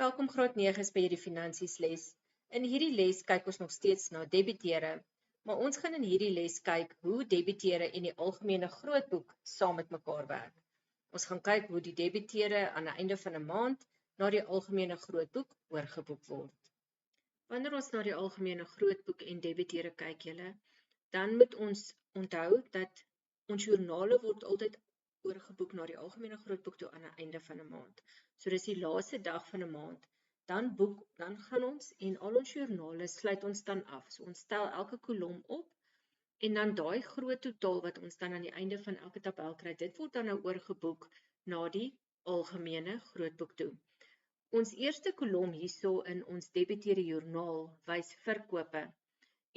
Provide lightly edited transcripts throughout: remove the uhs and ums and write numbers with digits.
Welkom graad 9 by hierdie finansiesles. In hierdie les kyk ons nog steeds na debiteure, maar ons gaan in hierdie les kyk hoe debiteure en die algemene grootboek saam met mekaar werk. Ons gaan kyk hoe die debiteure aan die einde van 'n maand na die algemene grootboek oorgeboek word. Wanneer ons na die algemene grootboek en debiteure kyk, dan moet ons onthou dat ons joernale word altyd oorgeboek na die algemene grootboek toe aan die einde van 'n maand. So dis die laaste dag van 'n maand, dan gaan ons en al ons joernale sluit ons dan af. So ons tel elke kolom op en dan daai groot totaal wat ons dan aan die einde van elke tabel kry, dit word dan nou oorgeboek na die algemene grootboek toe. Ons eerste kolom hierso in ons debiteure joernaal wys verkope.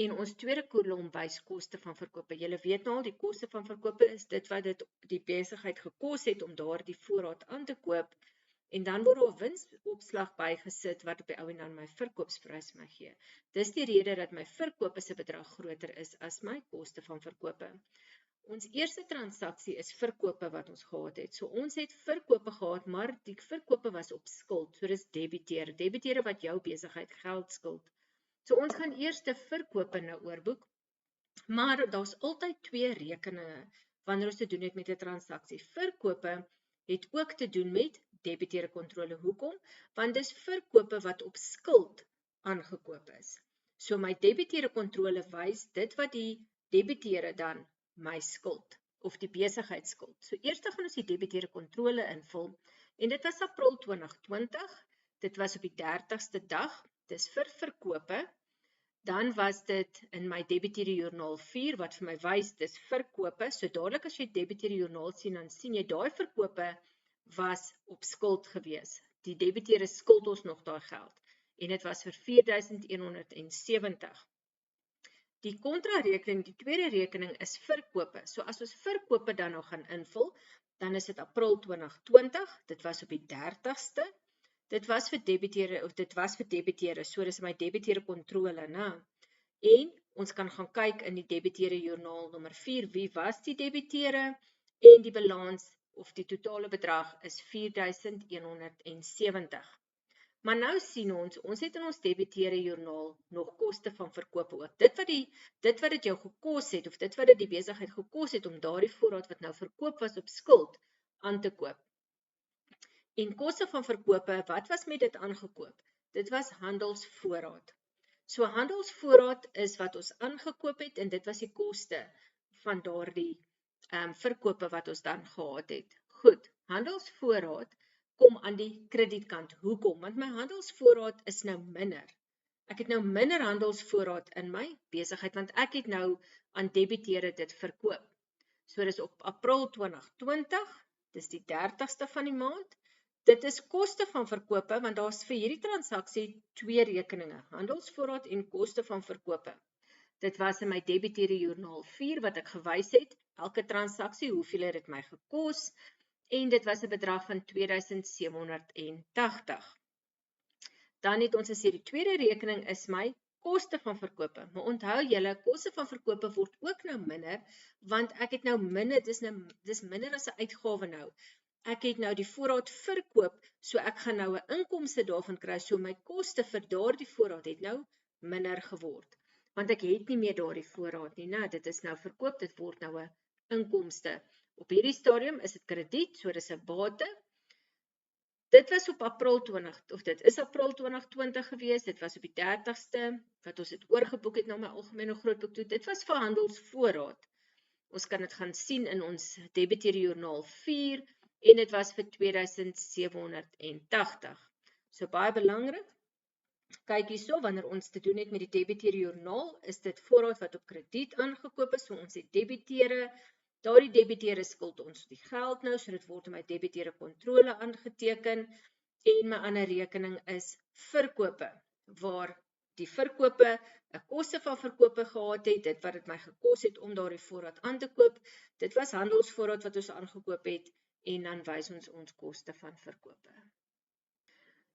En ons tweede kolom wys koste van verkope. Julle weet nou al, die koste van verkope is dit wat die besigheid gekos het om daardie voorraad aan te koop. En dan word daar winsopslag bygesit wat op die ou en dan my verkoopsprys my gee. Dis die rede dat my verkope se bedrag groter is as my koste van verkope. Ons eerste transaksie is verkope wat ons gehad het. So ons het verkope gehad, maar die verkope was op skuld. So dis debiteure. Debiteure wat jou besigheid geld skuld. So ons gaan eers die verkope nou oorboek, maar daar's altyd twee rekeninge wanneer ons te doen het met 'n transaksie. Verkope het ook te doen met debiteure kontrole. Hoekom? Want dis verkope wat op skuld aangekoop is. So my debiteure kontrole wys dit wat die debiteure dan my skuld of die besigheidsskuld. So eers gaan ons die debiteure kontrole invul en dit was April 2020. Dit was op die 30ste dag. Dis vir verkope, dan was dit in my debiteure joernaal 4, wat vir my wys, dis verkope, so dadelik as jy debiteure joernaal sien, dan sien jy daai verkope was op skuld gewees. Die debiteure skuld ons nog daai geld, en dit was vir 4.170. Die kontrarekening, die tweede rekening is verkope, so as ons verkope dan nou gaan invul, dan is dit April 2020, dit was op die 30ste, dit was vir debiteure, so dis my debiteure kontrole, en ons kan gaan kyk in die debiteure joernaal nommer 4, wie was die debiteure, en die balans of die totale bedrag is 4.170. Maar nou sien ons het in ons debiteure joernaal nog koste van verkope ook. Dit wat dit jou gekos het, of dit wat dit die besigheid gekos het om daardie voorraad wat nou verkoop was op skuld aan te koop. En koste van verkope, wat was met dit aangekoop? Dit was handelsvoorraad. So handelsvoorraad is wat ons aangekoop het en dit was die koste van daardie verkope wat ons dan gehad het. Goed, handelsvoorraad kom aan die kredietkant. Hoekom? Want my handelsvoorraad is nou minder. Ek het nou minder handelsvoorraad in my besigheid, want ek het nou aan debiteure dit verkoop. So dis op April 2020, dis die 30ste van die maand. Dit is koste van verkope, want daar's vir hierdie transaksie twee rekeninge, handelsvoorraad en koste van verkope. Dit was in my debiteure joernaal 4 wat ek gewys het, elke transaksie, hoeveel het dit my gekos, en dit was 'n bedrag van 2.780. Dan het ons gesê, die tweede rekening is my koste van verkope, maar onthou julle, koste van verkope word ook nou minder, want ek het nou minder, dis minder as 'n uitgawe nou. Ek het nou die voorraad verkoop, so ek gaan nou 'n inkomste daarvan kry, so my koste vir daardie voorraad het nou minder geword. Want ek het nie meer daardie voorraad nie, dit is nou verkoop, dit word nou 'n inkomste. Op hierdie stadium is dit krediet, so dis 'n bate. Dit was op dit is April 2020 gewees, dit was op die 30ste, wat ons het oorgeboek het na my algemene grootboek toe, dit was vir handelsvoorraad. Ons kan dit gaan sien in ons debiteure joernaal 4, en dit was vir 2.780. So baie belangrik, kyk hierso, wanneer ons te doen het met die debiteure joernaal, is dit voorraad wat op krediet aangekoop is, so ons het debiteure, daardie debiteure skuld ons die geld nou, so dit word in my debiteure kontrole aangeteken, en my ander rekening is verkope, waar die verkope 'n koste van verkope gehad het, dit wat dit my gekos het om daardie voorraad aan te koop, dit was handelsvoorraad wat ons aangekoop het, en dan wys ons koste van verkope.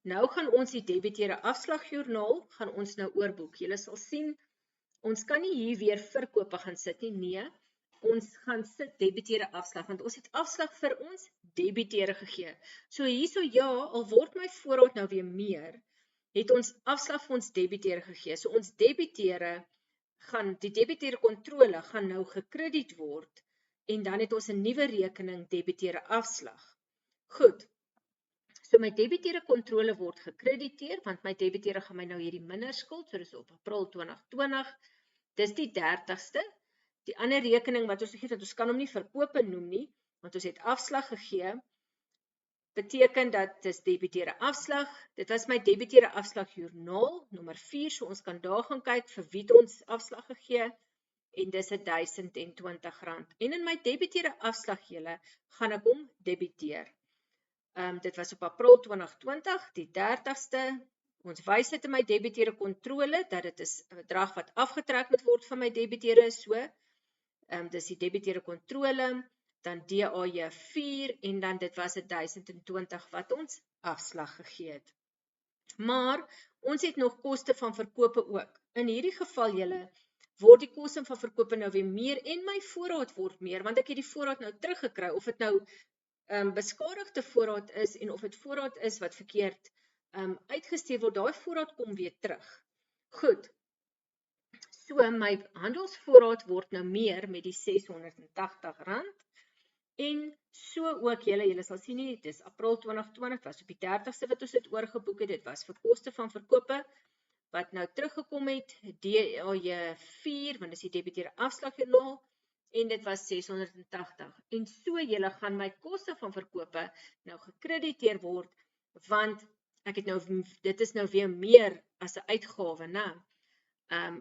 Nou gaan ons die debiteure afslagjoernaal, gaan ons nou oorboek. Julle sal sien, ons kan nie hier weer verkope gaan sit nie, nee, ons gaan sit debiteure afslag, want ons het afslag vir ons debiteure gegee. So hierso ja, al word my voorraad nou weer meer, het ons afslag vir ons debiteure gegee. So ons debiteure die debiteure kontrole gaan nou gekrediet word en dan het ons 'n nuwe rekening debiteure afslag. Goed. So my debiteure kontrole word gekrediteer want my debiteure gaan my nou hierdie minder skuld, so dis op April 2020. Dis die 30ste. Die ander rekening wat ons gegee het, ons kan hom nie verkope noem nie, want ons het afslag gegee. Beteken dat dis debiteure afslag. Dit was my debiteure afslagjoernaal nommer 4, so ons kan daar gaan kyk vir wie ons afslag gegee en dis R1020. En in my debiteure afslag julle gaan ek hom debiteer. Dit was op April 2020, die 30ste. Ons wys dit in my debiteure kontrole dat dit is 'n bedrag wat afgetrek moet word van my debiteure so. Dis die debiteure kontrole, dan DAJ 4 en dan dit was R1020 wat ons afslag gegee het. Maar ons het nog koste van verkope ook. In hierdie geval julle word die koste van verkope nou weer meer en my voorraad word meer want ek het die voorraad nou teruggekry of dit nou beskadigde voorraad is en of dit voorraad is wat verkeerd uitgestuur word, daai voorraad kom weer terug. Goed. So my handelsvoorraad word nou meer met die R680 en so ook julle sal sien nie, dis April 2020, was op die 30ste wat ons dit oorgeboek het, dit was vir koste van verkope wat nou teruggekom het, DAJ 4, want dis die debiteure afslagjoernaal en dit was R680. En so julle gaan my koste van verkope nou gekrediteer word, want ek het nou, dit is nou weer meer as 'n uitgawe, né?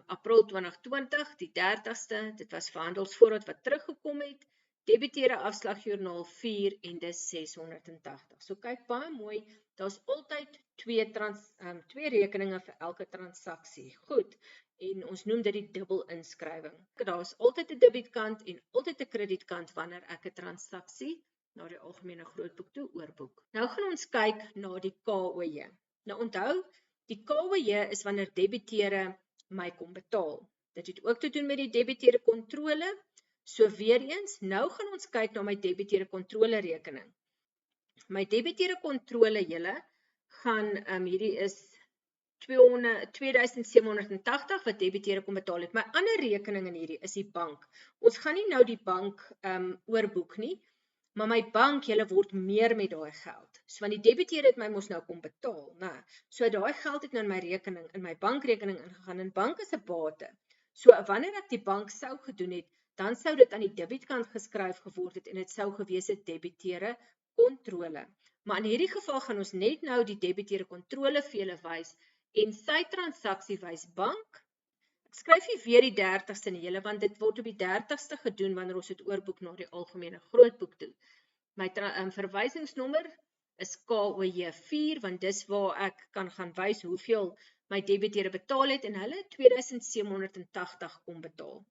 April 2020, die 30ste, dit was vir handelsvoorraad wat teruggekom het, debiteure afslagjoernaal 4 en dis R680. So kyk baie mooi, daar's altyd twee rekeninge vir elke transaksie. Goed. En ons noem dit die dubbel inskrywing. Daar is altyd 'n debietkant en altyd 'n kredietkant wanneer ek 'n transaksie na die algemene grootboek toe oorboek. Nou gaan ons kyk na die KOJ. Nou onthou, die KOJ is wanneer debiteure my kom betaal. Dit het ook te doen met die debiteure kontrole. So weer eens, nou gaan ons kyk na my debiteure kontrole rekening. My debiteure kontrole julle gaan hierdie is R2780 wat debiteure kom betaal het. My ander rekening in hierdie is die bank. Ons gaan nie nou die bank oorboek nie, maar my bank julle word meer met daai geld. So want die debiteure het my mos nou kom betaal, né? So daai geld het nou in my rekening, in my bankrekening ingegaan. En bank is 'n bate. So wanneer ek die bank sou gedoen het, dan sou dit aan die debietkant geskryf geword het en dit sou gewees het debiteure kontrole. Maar in hierdie geval gaan ons net nou die debiteure kontrole vir julle wys en sy transaksie wys bank. Ek skryf nie weer die 30ste nie julle, want dit word op die 30ste gedoen wanneer ons dit oorboek na die algemene grootboek toe. My verwysingsnommer is KOJ 4, want dis waar ek kan gaan wys hoeveel my debiteure betaal het en hulle R2780 kom betaal.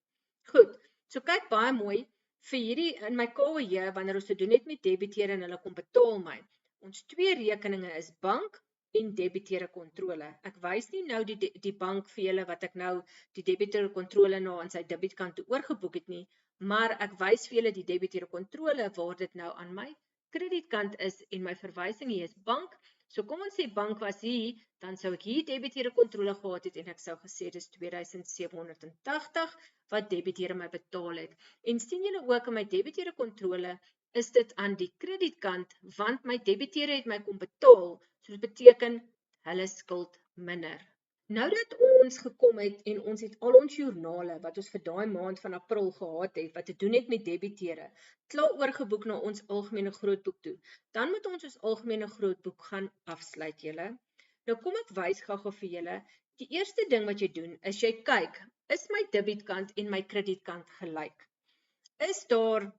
Goed. So kyk baie mooi, vir hierdie in my KOJ, wanneer ons te doen het met debiteure en hulle kom betaal my, ons twee rekeninge is bank en debiteure kontrole. Ek wys nie nou die bank vir julle wat ek nou die debiteure kontrole na aan sy debietkant toe oorgeboek het nie, maar ek wys vir julle die debiteure kontrole waar dit nou aan my kredietkant is en my verwysing hier is bank. So kom ons sê bank was hier, dan sou ek hier debiteure kontrole gehad het en ek sou gesê dis R2780 wat debiteure my betaal het. En sien julle ook in my debiteure kontrole is dit aan die kredietkant want my debiteure het my kom betaal, so dit beteken hulle skuld minder. Nou dat ons gekom het en ons het al ons joernale wat ons vir daai maand van April gehad het, wat te doen het met debiteure, klaar oorgeboek na ons algemene grootboek toe, dan moet ons ons algemene grootboek gaan afsluit julle. Nou kom ek wys gou-gou vir julle, die eerste ding wat jy doen is jy kyk, is my debietkant en my kredietkant gelyk? Is daar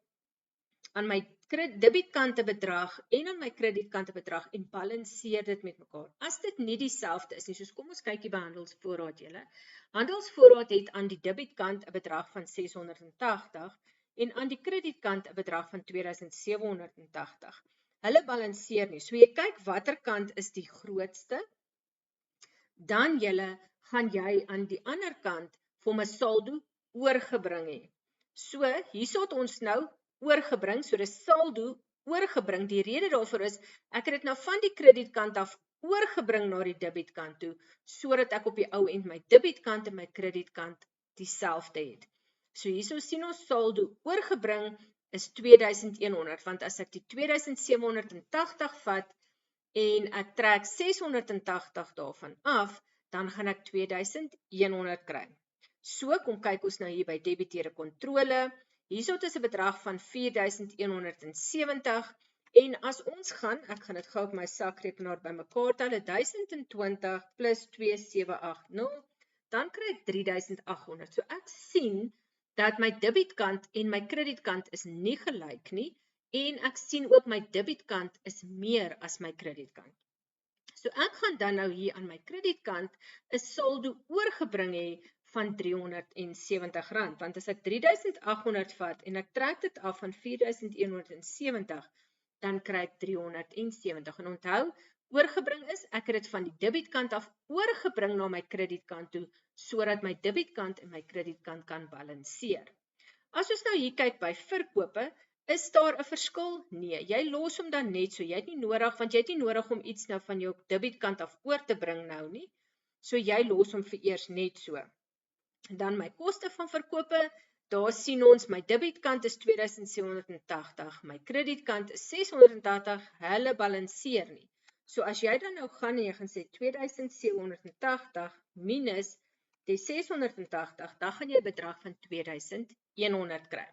aan my debietkant 'n bedrag en aan my kredietkant 'n bedrag en balanseer dit met mekaar. As dit nie dieselfde is nie, soos kom ons kyk hier by handelsvoorraad julle. Handelsvoorraad het aan die debietkant 'n bedrag van R680 en aan die kredietkant 'n bedrag van R2780. Hulle balanseer nie. So jy kyk watter kant is die grootste, dan julle gaan jy aan die ander kant vir 'n saldo oorgebring hê. So hierso het ons nou oorgebring, so dis saldo oorgebring. Die rede daarvoor is, ek het dit nou van die kredietkant af oorgebring na die debietkant toe, sodat ek op die ou end my debietkant en my kredietkant dieselfde het. So hierso sien ons saldo oorgebring is 2100, want as ek die 2780 vat en ek trek 680 daarvan af, dan gaan ek 2100 kry. So kom kyk ons nou hier by debiteure kontrole. Hierso het ons 'n bedrag van 4170 en as ons gaan, ek gaan dit gou op my sakrekenaar bymekaar tel, 1020 plus 2780, dan kry ek 3800. So ek sien dat my debietkant en my kredietkant is nie gelyk nie en ek sien ook my debietkant is meer as my kredietkant. So ek gaan dan nou hier aan my kredietkant 'n saldo oorgebring hê van R370, want as ek 3800 vat en ek trek dit af van 4170, dan kry ek 370. En onthou, oorgebring is, ek het dit van die debietkant af oorgebring na my kredietkant toe, sodat my debietkant en my kredietkant kan balanseer. As ons nou hier kyk by verkope, is daar 'n verskil? Nee, jy los hom dan net so. Jy het nie nodig, want jy het nie nodig om iets nou van jou debietkant af oor te bring nou nie. So jy los hom vir eers net so. Dan my koste van verkope, daar sien ons my debietkant is 2780, my kredietkant is 680, hulle balanseer nie. So as jy dan nou gaan en jy gaan sê 2780 minus die 680, dan gaan jy 'n bedrag van 2100 kry.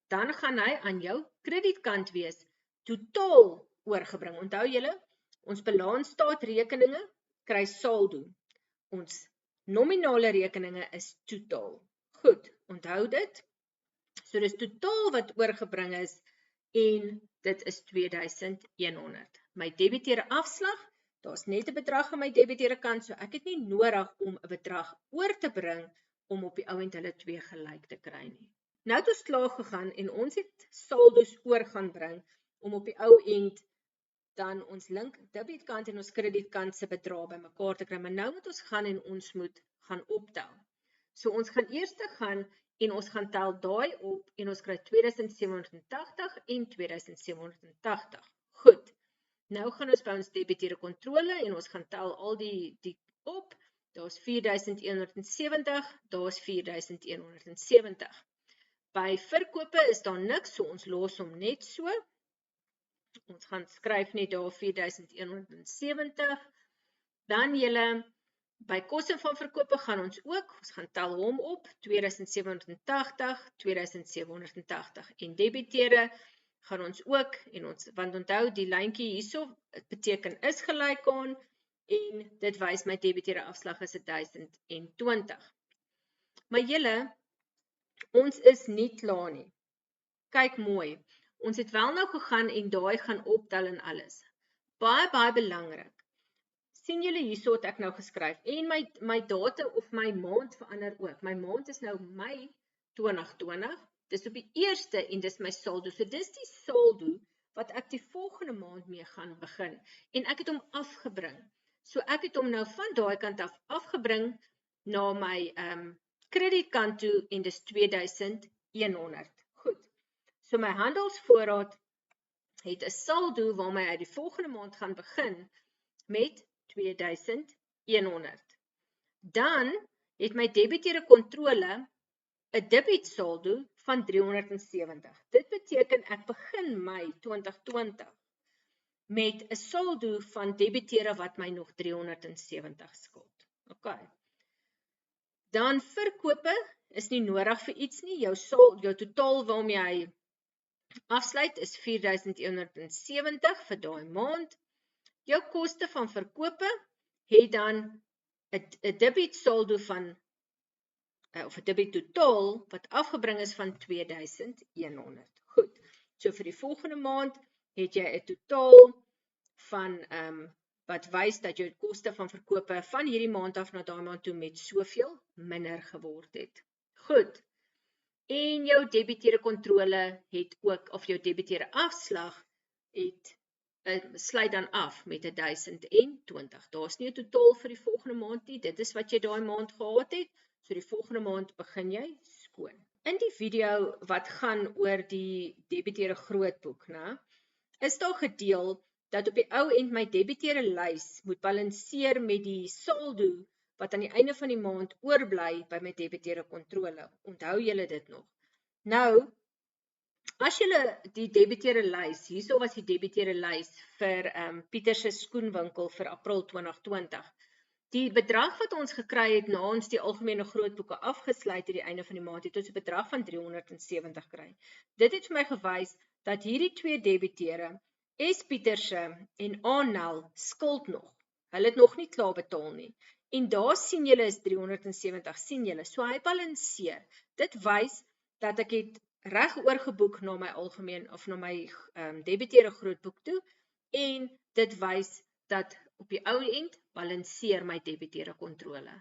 Dan gaan hy aan jou kredietkant wees, totaal oorgebring. Onthou julle, ons balansstaatrekeninge kry saldo. Ons nominale rekeninge is totaal. Goed, onthou dit. So dis totaal wat oorgebring is en dit is 2100. My debiteure afslag, daar's net 'n bedrag aan my debiteure kant, so ek het nie nodig om 'n bedrag oor te bring om op die ou end hulle twee gelyk te kry nie. Nou het ons klaar gegaan en ons het saldos oor gaan bring om op die ou end dan ons link debietkant en ons kredietkant se bedrag bymekaar te kry, maar nou moet ons gaan en ons moet gaan optel. So ons gaan eers gaan en ons gaan tel daai op en ons kry 2780 en 2780. Goed. Nou gaan ons by ons debiteure kontrole en ons gaan tel al die op. Daar's 4170, daar's 4170. By verkope is daar niks, so ons los hom net so. Ons gaan skryf net daar 4170. Dan julle, by koste van verkope gaan ons gaan tel hom op, 2780, 2780. En debiteure gaan ons ook, want onthou die lyntjie hierso, het beteken is gelyk aan, en dit wys my debiteure afslag is 1020. Maar julle, ons is nie klaar nie. Kyk mooi. Ons het wel nou gegaan en daai gaan optel en alles. Baie belangrik. Sien julle hierso het ek nou geskryf en my datum of my maand verander ook. My maand is nou Mei 2020. Dis op die 1ste en dis my saldo. So dis die saldo wat ek die volgende maand mee gaan begin en ek het hom afgebring. So ek het hom nou van daai kant af afgebring na my kredietkant toe en dis 2100. Goed. So my handelsvoorraad het 'n saldo waarmee hy die volgende maand gaan begin met 2100. Dan het my debiteure kontrole 'n debietsaldo van 370. Dit beteken ek begin Mei 2020 met 'n saldo van debiteure wat my nog 370 skuld. OK. Dan verkope is nie nodig vir iets nie. Jou totaal waarmee hy afsluit is 4170 vir daai maand. Jou koste van verkope het dan 'n debietsaldo van of 'n debiettotaal wat afgebring is van 2100. Goed. So vir die volgende maand het jy 'n totaal van wat wys dat jou koste van verkope van hierdie maand af na daai maand toe met soveel minder geword het. Goed. En jou debiteure kontrole het ook, of jou debiteure afslag het sluit dan af met 1020. Daar's nie 'n totaal vir die volgende maand nie. Dit is wat jy daai maand gehad het. So die volgende maand begin jy skoon. In die video wat gaan oor die debiteure grootboek, is daar gedeel dat op die ou end my debiteure lys moet balanseer met die saldo wat aan die einde van die maand oorbly by my debiteure kontrole. Onthou julle dit nog? Nou, as julle die debiteure lys, hierso was die debiteure lys vir Pieter se skoenwinkel vir April 2020. Die bedrag wat ons gekry het na ons die algemene grootboeke afgesluit het die einde van die maand, het ons 'n bedrag van 370 kry. Dit het vir my gewys dat hierdie twee debiteure, S Pieterse en Anel, skuld nog. Hulle het nog nie klaar betaal nie. En daar sien julle is 370, sien julle. So hy balanseer. Dit wys dat ek het reg oorgeboek na my algemeen of na my debiteure grootboek toe, en dit wys dat op die ou end balanseer my debiteure kontrole.